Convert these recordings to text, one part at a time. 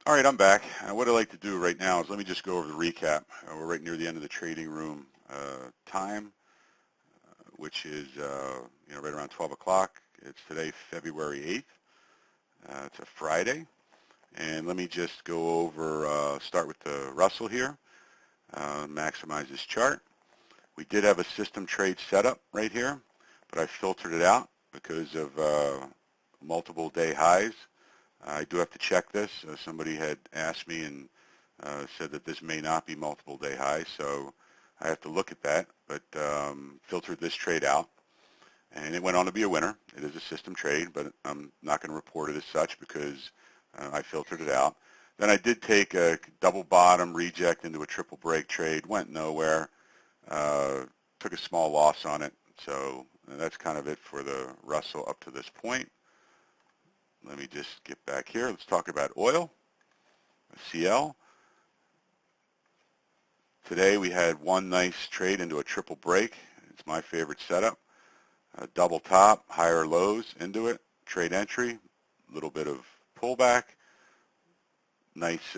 All right, I'm back. What I'd like to do right now is let me just go over the recap. We're right near the end of the trading room time, which is right around 12 o'clock. It's today, February 8th. It's a Friday. And let me just go over, start with the Russell here, maximize this chart. We did have a system trade setup right here, but I filtered it out because of multiple day highs. I do have to check this. Somebody had asked me and said that this may not be multiple day highs, so I have to look at that, but filtered this trade out. And it went on to be a winner. It is a system trade, but I'm not going to report it as such because I filtered it out. Then I did take a double bottom reject into a triple break trade, went nowhere, took a small loss on it. So that's kind of it for the Russell up to this point. Let me just get back here. Let's talk about oil, CL. Today we had one nice trade into a triple break. It's my favorite setup. A double top, higher lows into it, trade entry, a little bit of pullback. Nice,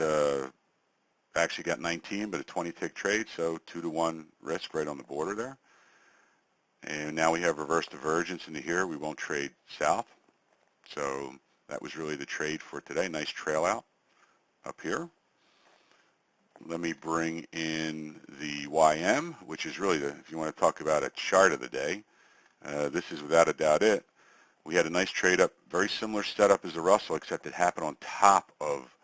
actually got 19, but a 20-tick trade, so 2-to-1 risk right on the border there. And now we have reverse divergence into here. We won't trade south. So that was really the trade for today. Nice trail out up here. Let me bring in the YM, which is really, if you want to talk about a chart of the day, this is without a doubt it. We had a nice trade up, very similar setup as the Russell, except it happened on top of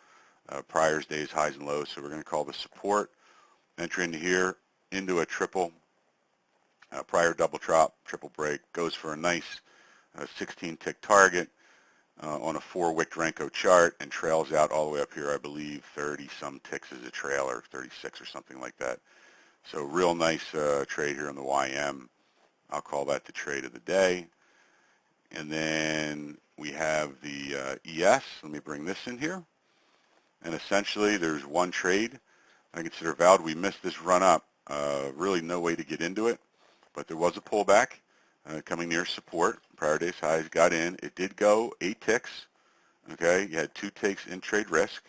prior day's highs and lows. So we're going to call this support. Entry into here, into a triple, prior double drop, triple break, goes for a nice 16-tick target on a 4-wick Renko chart and trails out all the way up here, I believe 30-some ticks as a trail, or 36 or something like that. So real nice trade here in the YM. I'll call that the trade of the day. And then we have the ES. Let me bring this in here. And essentially, there's one trade I consider valid. We missed this run up. Really no way to get into it, but there was a pullback coming near support. Prior day's highs got in. It did go 8 ticks. Okay, you had 2 ticks in trade risk.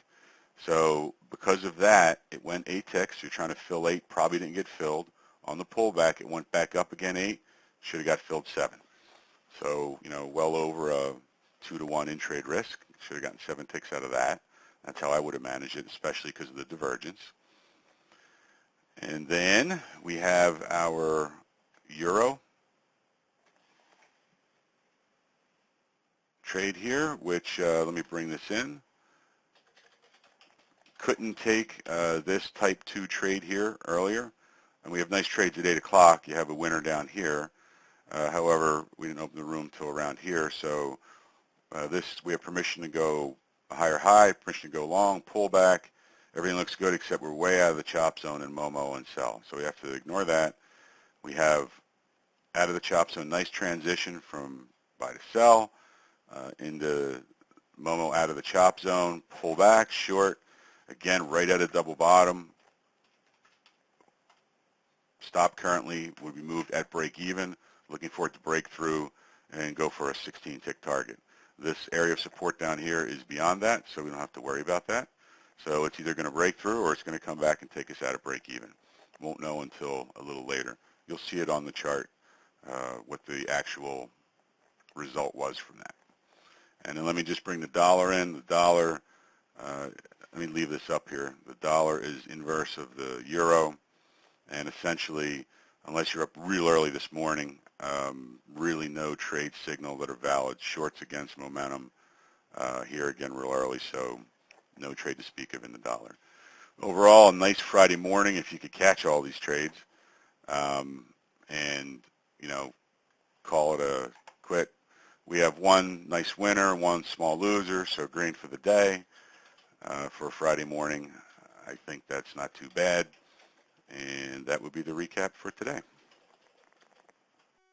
So because of that, it went 8 ticks. You're trying to fill 8, probably didn't get filled. On the pullback, it went back up again 8. Should have got filled 7. So, well over a 2-to-1 in trade risk. Should have gotten 7 ticks out of that. That's how I would have managed it, especially because of the divergence. And then we have our Euro trade here, which let me bring this in. Couldn't take this type 2 trade here earlier. And we have nice trades at 8 o'clock. You have a winner down here. However, we didn't open the room till around here, so we have permission to go a higher high, permission to go long, pull back. Everything looks good except we're way out of the chop zone in Momo and sell. So we have to ignore that. We have out of the chop zone, nice transition from buy to sell into Momo out of the chop zone, pull back, short, again, right at a double bottom. Stop currently would be moved at break even. Looking for it to break through and go for a 16-tick target. This area of support down here is beyond that, so we don't have to worry about that. So it's either going to break through or it's going to come back and take us out of break even. Won't know until a little later. You'll see it on the chart, what the actual result was from that. And then let me just bring the dollar in. The dollar, let me leave this up here. The dollar is inverse of the euro, and essentially, unless you're up real early this morning, really no trade signal that are valid. Shorts against momentum here again real early, so no trade to speak of in the dollar. Overall, a nice Friday morning if you could catch all these trades and, call it a quit. We have one nice winner, one small loser, so green for the day. For a Friday morning, I think that's not too bad. And that would be the recap for today.